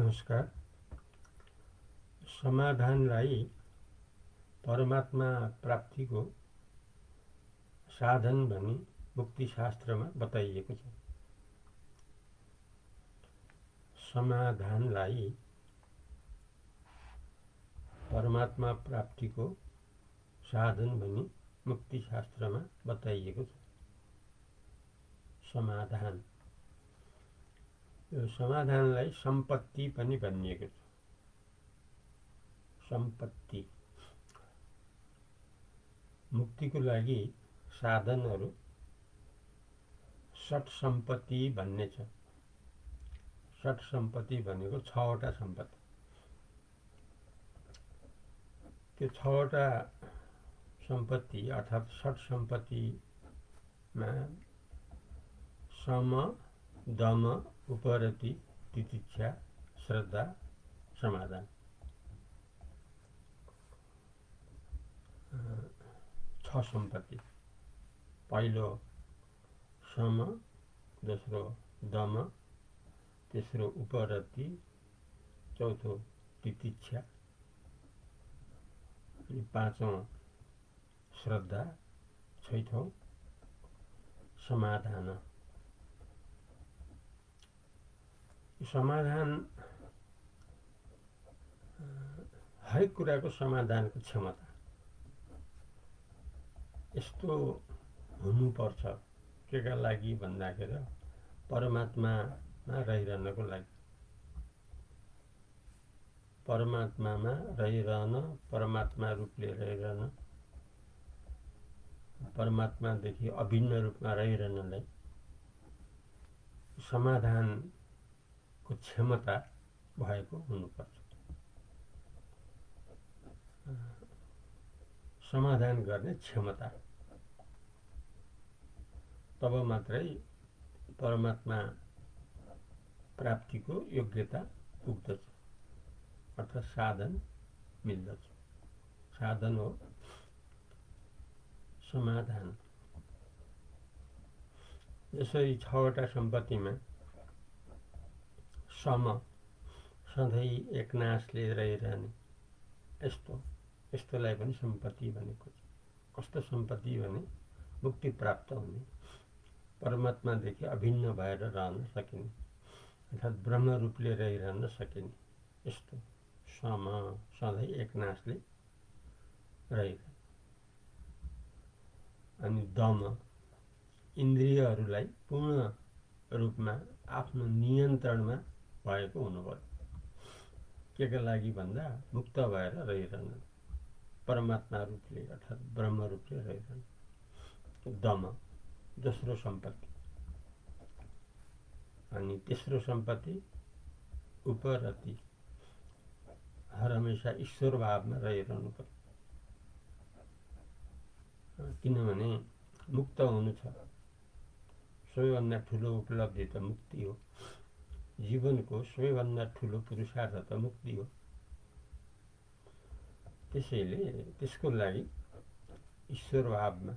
नमस्कार। समाधानलाई परमात्मा प्राप्तिको साधन भनी मुक्तिशास्त्रमा बताइएको छ। समाधानलाई परमात्मा प्राप्तिको साधन भनी मुक्तिशास्त्रमा बताइएको छ। समाधान, यो समाधानलाई सम्पत्ति पनि भनिएको छ। सम्पत्ति, मुक्तिको लागि साधनहरू षट सम्पत्ति भन्ने छ। षट सम्पत्ति भनेको 6वटा सम्पत्ति। त्यो 6वटा सम्पत्ति अर्थात् षट सम्पत्तिमा सम, दम, उपरति, तितिक्षा, श्रद्धा, समाधान, 6 सम्पत्ति। पहिलो सम, दोस्रो दम, तेस्रो उपरति, चौथो तितिक्षा, अनि 5औं श्रद्धा, 6थौं समाधान। समाधान हरेक कुराको समाधानको क्षमता यस्तो हुनुपर्छ। केका लागि भन्दाखेरि परमात्मामा रहिरहनको लागि। परमात्मामा रहिरहन, परमात्मा रूपले रहिरहन, परमात्मादेखि अभिन्न रूपमा रहिरहनलाई समाधानको क्षमता भएको हुनुपर्छ। समाधान गर्ने क्षमता, तब मात्रै परमात्मा प्राप्तिको योग्यता पुग्दछ, अर्थात् साधन मिल्दछ। साधन हो समाधान। जसरी 6वटा सम्पत्तिमा सम, सधैँ एकनासले रहिरहने, यस्तोलाई पनि सम्पत्ति भनेको छ। कस्तो सम्पत्ति भने मुक्ति प्राप्त हुने, परमात्मादेखि अभिन्न भएर रहन सकिने, अर्थात् ब्रह्म रूपले रहिरहन सकिने, यस्तो सम, सधैँ एकनासले रहिरहने। अनि दम, इन्द्रियहरूलाई पूर्ण रूपमा आफ्नो नियन्त्रणमा भएको हुनुपर्छ। केका लागि भन्दा मुक्त भएर रहिरहन, परमात्मा रूपले अर्थात् ब्रह्म रूपले रहिरहन। दम, दोस्रो सम्पत्ति। अनि तेस्रो सम्पत्ति उपरति, हर हमेशा ईश्वर भावमा रहिरहनु पर्छ। किनभने मुक्त हुनु छ, सबैभन्दा ठुलो उपलब्धि त मुक्ति हो। जीवनको सबैभन्दा ठुलो पुरुषार्थ त मुक्ति हो। त्यसैले त्यसको लागि ईश्वर भावमा,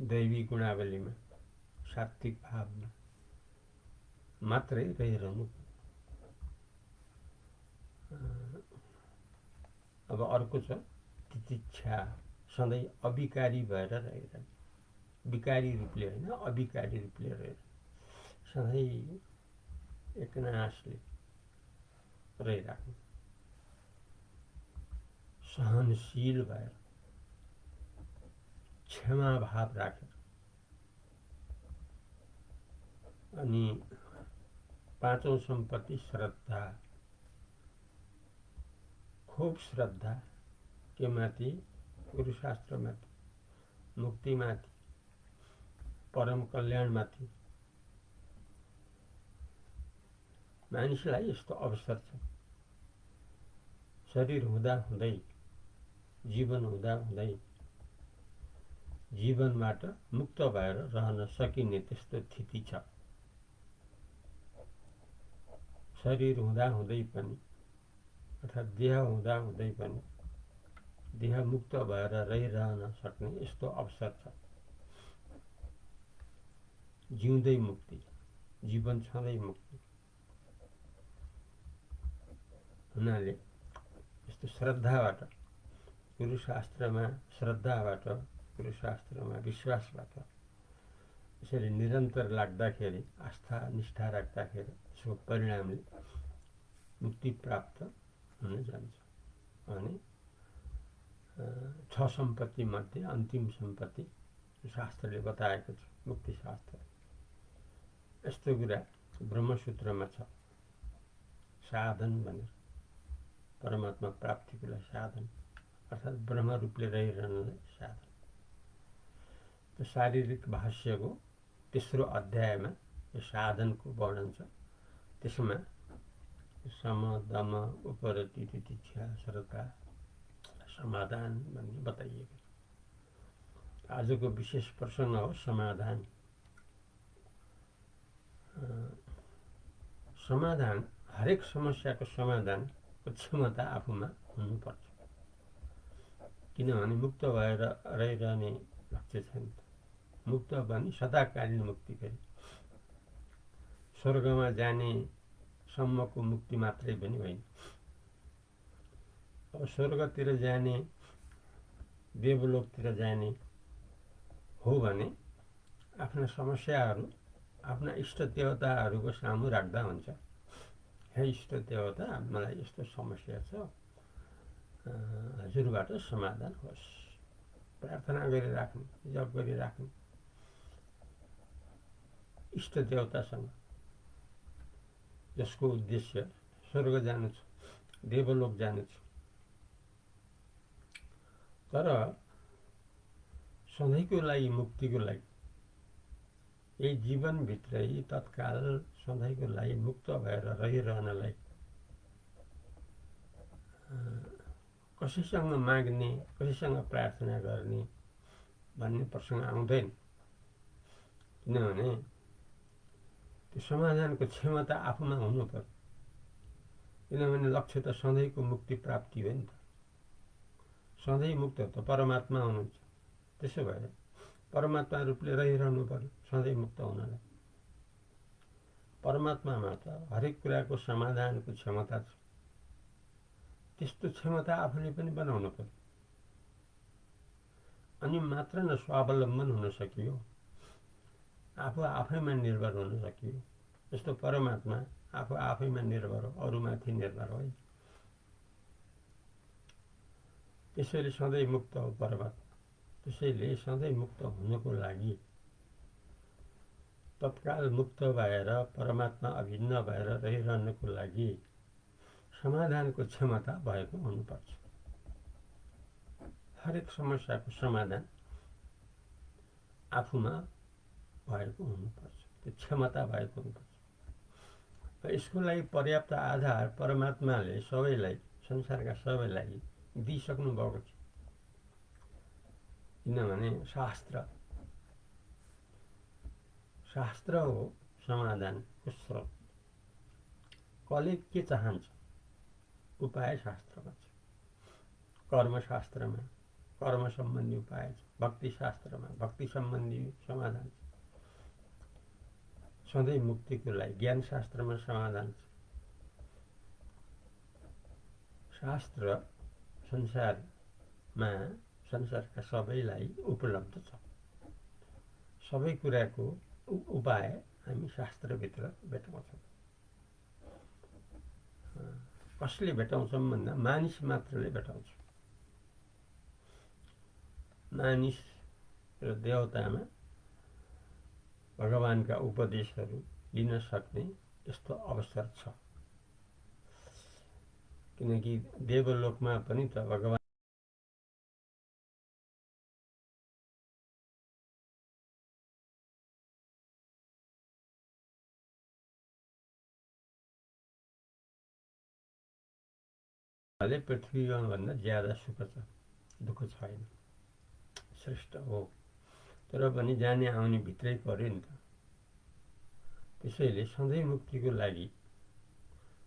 दैवी गुणावलीमा, सात्विक भावमा मात्रै रहिरहनु। अब अर्को छ तितिक्षा, सधैँ अविकारी भएर रहिरहनु। विकारी रूपले होइन, अविकारी रूपले रहेर सधैँ एकनासले रहिराख्नु। सहनशील भएर, क्षमा भाव राखेर। अनि 5औं सम्पत्ति श्रद्धा, खूब श्रद्धा के माथि? पुरुषार्थमाथि, मुक्तिमाथि, परम कल्याणमाथि। मानिसलाई यस्तो अवसर छ, शरीर हुँदा हुँदै, जीवन हुँदा हुँदै जीवनबाट मुक्त भएर रहन सकिने त्यस्तो स्थिति छ। शरीर हुँदा हुँदै पनि, अर्थात् देह हुँदा हुँदै पनि देह मुक्त भएर रहिरहन सक्ने यस्तो अवसर छ। जिउँदै मुक्ति, जीवन छँदै मुक्ति। हुनाले यस्तो श्रद्धाबाट गुरुशास्त्रमा श्रद्धाबाट गुरुशास्त्रमा विश्वासबाट यसरी निरन्तर लाग्दाखेरि आस्था निष्ठा राख्दाखेरि त्यसको परिणामले मुक्ति प्राप्त हुन जान्छ। अनि 6 सम्पत्ति मध्ये अन्तिम सम्पत्ति शास्त्रले बताएको छ मुक्ति शास्त्र। यस्तो कुरा ब्रह्मसूत्रमा छ, साधन भनेर परमात्मा प्राप्तिको लागि साधन अर्थात् ब्रह्म रूपले रहिरहनलाई साधन। त्यो शारीरिक भाष्यको तेस्रो अध्यायमा यो साधनको वर्णन छ। त्यसमा सम दम उपरति तितिक्षा श्रद्धा समाधान भन्ने बताइएको छ। आजको विशेष प्रसङ्ग हो समाधान। समाधान हरेक समस्याको समाधानको क्षमता आफूमा हुनुपर्छ। किनभने मुक्त भएर रहिरहने लक्ष्य छैन। मुक्त भने सदाकालीन मुक्ति, फेरि स्वर्गमा जाने सम्मको मुक्ति मात्रै पनि होइन। अब स्वर्गतिर जाने, देवलोकतिर जाने हो भने आफ्ना समस्याहरू आफ्ना इष्ट देवताहरूको सामु राख्दा हुन्छ। हे इष्ट देवता, मलाई यस्तो समस्या छ, हजुरबाट समाधान होस्। प्रार्थना गरिराख्नु, जप गरिराख्नु इष्ट देवतासँग, जसको उद्देश्य स्वर्ग जानु छ, देवलोक जानु छ। तर सधैँको लागि मुक्तिको लागि यही जीवनभित्रै तत्काल सधैँको लागि मुक्त भएर रहिरहनलाई कसैसँग माग्ने, कसैसँग प्रार्थना गर्ने भन्ने प्रसङ्ग आउँदैन। किनभने त्यो समाधानको क्षमता आफूमा हुनु पर्यो। किनभने लक्ष्य त सधैँको मुक्ति प्राप्ति हो नि त। सधैँ मुक्त त परमात्मा हुनुहुन्छ। त्यसो भए परमात्मा रूपले रहिरहनु पर्यो सधैँ मुक्त हुनलाई। परमात्मामा त हरेक कुराको समाधानको क्षमता छ। त्यस्तो क्षमता आफूले पनि बनाउनु पर्यो। अनि मात्र न स्वावलम्बन हुन सकियो, आफू आफैमा निर्भर हुन सकियो। जस्तो परमात्मा आफू आफैमा निर्भर हो, अरूमाथि निर्भर होइन। त्यसैले सधैँ मुक्त हो परमात्मा। त्यसैले सधैँ मुक्त हुनको लागि तत्काल मुक्त भएर परमात्मा अभिन्न भएर रहिरहनको लागि समाधानको क्षमता भएको हुनुपर्छ। हरेक समस्याको समाधान आफूमा भएको हुनुपर्छ, त्यो क्षमता भएको हुनुपर्छ। र यसको लागि पर्याप्त आधार परमात्माले सबैलाई, संसारका सबैलाई दिइसक्नु भएको छ। किनभने शास्त्र हो समाधानको स्रोत। कसले के चाहन्छ उपाय शास्त्रमा छ। कर्मशास्त्रमा कर्म सम्बन्धी उपाय छ, भक्ति शास्त्रमा भक्ति सम्बन्धी समाधान छ। सधैँ मुक्तिको लागि ज्ञान शास्त्रमा समाधान छ। शास्त्र संसारका सबैलाई उपलब्ध छ। सबै कुराको उपाय हामी शास्त्रभित्र भेटाउँछौँ। कसले भेटाउँछौँ भन्दा मानिस मात्रले भेटाउँछ। मानिस र देवतामा भगवानका उपदेशहरू लिन सक्ने यस्तो अवसर छ। किनकि देवलोकमा पनि त भगवान पृथ्वीमा भन्दा ज्यादा सुख छ, दुःख छैन, श्रेष्ठ हो। तर पनि जाने आउने भित्रै पर्यो नि त। त्यसैले सधैँ मुक्तिको लागि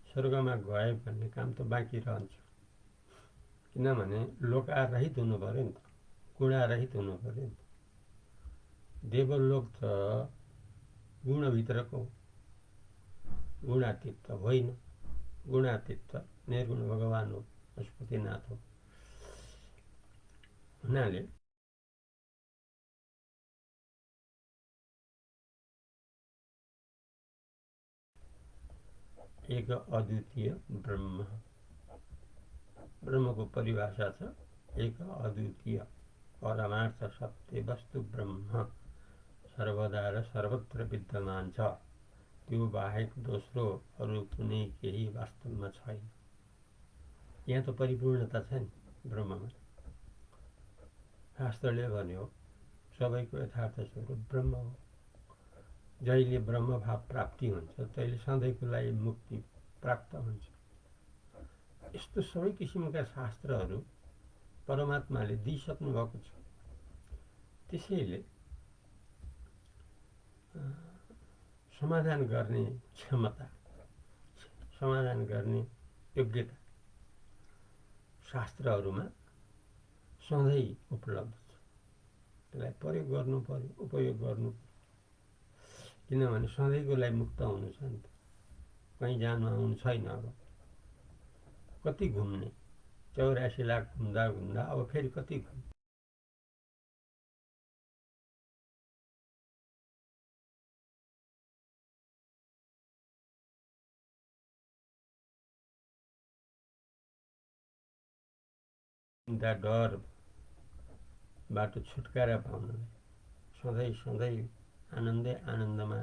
स्वर्गमा गए भन्ने काम त बाँकी रहन्छ। किनभने लोकारहित हुनु पर्यो नि त, गुणारहित हुनु पर्यो नि त। देवलोक त गुणभित्रको, गुणातीत त होइन। गुणातीत त निर्गुण भगवान हो, पशुपतिनाथ हो। हुनाले एक अद्वितीय ब्रह्म, ब्रह्मको परिभाषा छ एक अद्वितीय परमार्थ सत्य वस्तु ब्रह्म सर्वदा र सर्वत्र विद्यमान छ, त्यो बाहेक दोस्रो अरू कुनै केही वास्तवमा छैन। यहाँ त परिपूर्णता छ नि ब्रह्ममा। शास्त्रले भन्यो सबैको यथार्थ स्वरूप ब्रह्म हो। जहिले ब्रह्म भाव प्राप्ति हुन्छ तैले सधैँको लागि मुक्ति प्राप्त हुन्छ। यस्तो सबै किसिमका शास्त्रहरू परमात्माले दिइसक्नु भएको छ। त्यसैले समाधान गर्ने क्षमता, समाधान गर्ने योग्यता शास्त्रहरूमा सधैँ उपलब्ध छ। त्यसलाई प्रयोग गर्नु पर्यो, उपयोग गर्नु। किनभने सधैँको लागि मुक्त हुनु छ नि त, कहीँ जानु आउनु छैन। अब कति घुम्ने, 84 लाख घुम्दा घुम्दा अब फेरि कति घुम्ने। चिन्ता डरबाट छुटकारा पाउनलाई सधैँ सधैँ आनन्दै आनन्दमा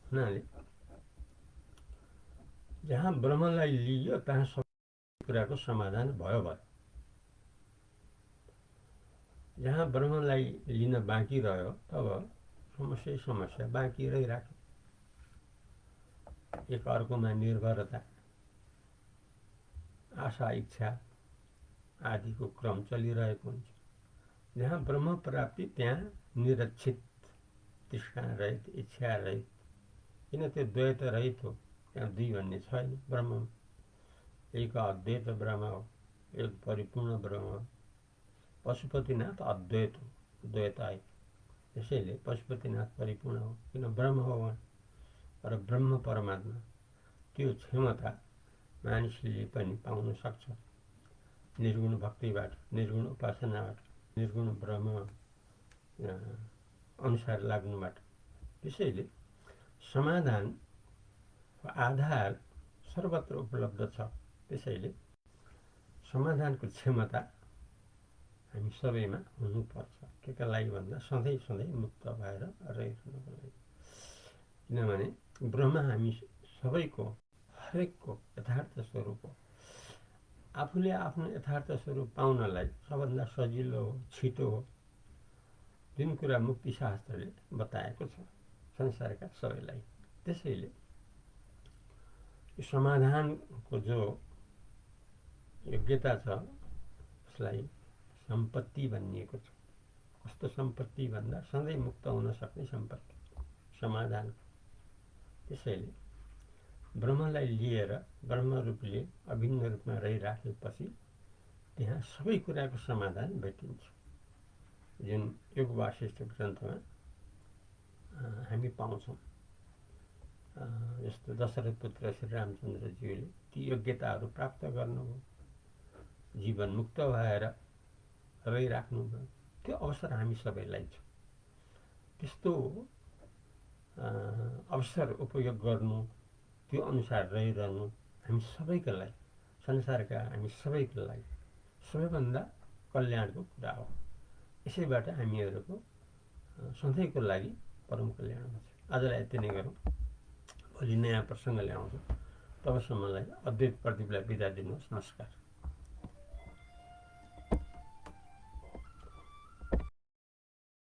हुनाले जहाँ ब्रह्मलाई लिइयो त्यहाँ सबै कुराको समाधान भयो। जहाँ ब्रह्मलाई लिन बाँकी रह्यो तब समस्या बाँकी रहिराख्यो। एक अर्कोमा निर्भरता, आशा इच्छा आदिको क्रम चलिरहेको हुन्छ। जहाँ ब्रह्म प्राप्ति त्यहाँ निरक्षित, तृष्णा रहित, इच्छा रहित। किन त्यो द्वैत रहित हो, त्यहाँ दुई भन्ने छैन। ब्रह्म एक अद्वैत ब्रह्म हो, एक परिपूर्ण ब्रह्म हो। पशुपतिनाथ अद्वैत हो, द्वैत आयो। त्यसैले पशुपतिनाथ परिपूर्ण हो, किन ब्रह्म हो उहाँ। र ब्रह्म परमात्मा त्यो क्षमता मानिसले पनि पाउन सक्छ निर्गुण भक्तिबाट, निर्गुण उपासनाबाट, निर्गुण ब्रह्म अनुसार लाग्नुबाट। त्यसैले समाधानको आधार सर्वत्र उपलब्ध छ। त्यसैले समाधानको क्षमता हामी सबैमा हुनुपर्छ। केका लागि भन्दा सधैँ सधैँ मुक्त भएर रहिरहनुको लागि। किनभने ब्रह्म हामी सबैको, हरेकको यथार्थ स्वरूप हो। आफूले आफ्नो यथार्थ स्वरूप पाउनलाई सबभन्दा सजिलो हो, छिटो हो, जुन कुरा मुक्ति शास्त्रले बताएको छ संसारका सबैलाई। त्यसैले समाधानको जो योग्यता छ उसलाई सम्पत्ति भनिएको छ। कस्तो सम्पत्ति भन्दा सधैँ मुक्त हुन सक्ने सम्पत्ति, समाधान। त्यसैले ब्रह्मलाई लिएर ब्रह्म रूपले अभिन्न रूपमा रहिराखेपछि त्यहाँ सबै कुराको समाधान भेटिन्छ। जुन योग वासिष्ठ ग्रन्थमा हामी पाउँछौँ। जस्तो दशरथ पुत्र श्री रामचन्द्रज्यूले ती योग्यताहरू प्राप्त गर्नुभयो, जीवन मुक्त भएर रहिराख्नुभयो। त्यो अवसर हामी सबैलाई छ। त्यस्तो अवसर उपयोग गर्नु, त्यो अनुसार रहिरहनु हामी सबैका लागि, संसारका हामी सबैका लागि सबैभन्दा कल्याणको कुरा हो। यसैबाट हामीहरूको सधैँको लागि परम कल्याण हुन्छ। आजलाई यति नै गरौँ, भोलि नयाँ प्रसङ्ग ल्याउँछौँ। तबसम्मलाई अद्वैत प्रदीपलाई बिदा दिनुहोस्। नमस्कार।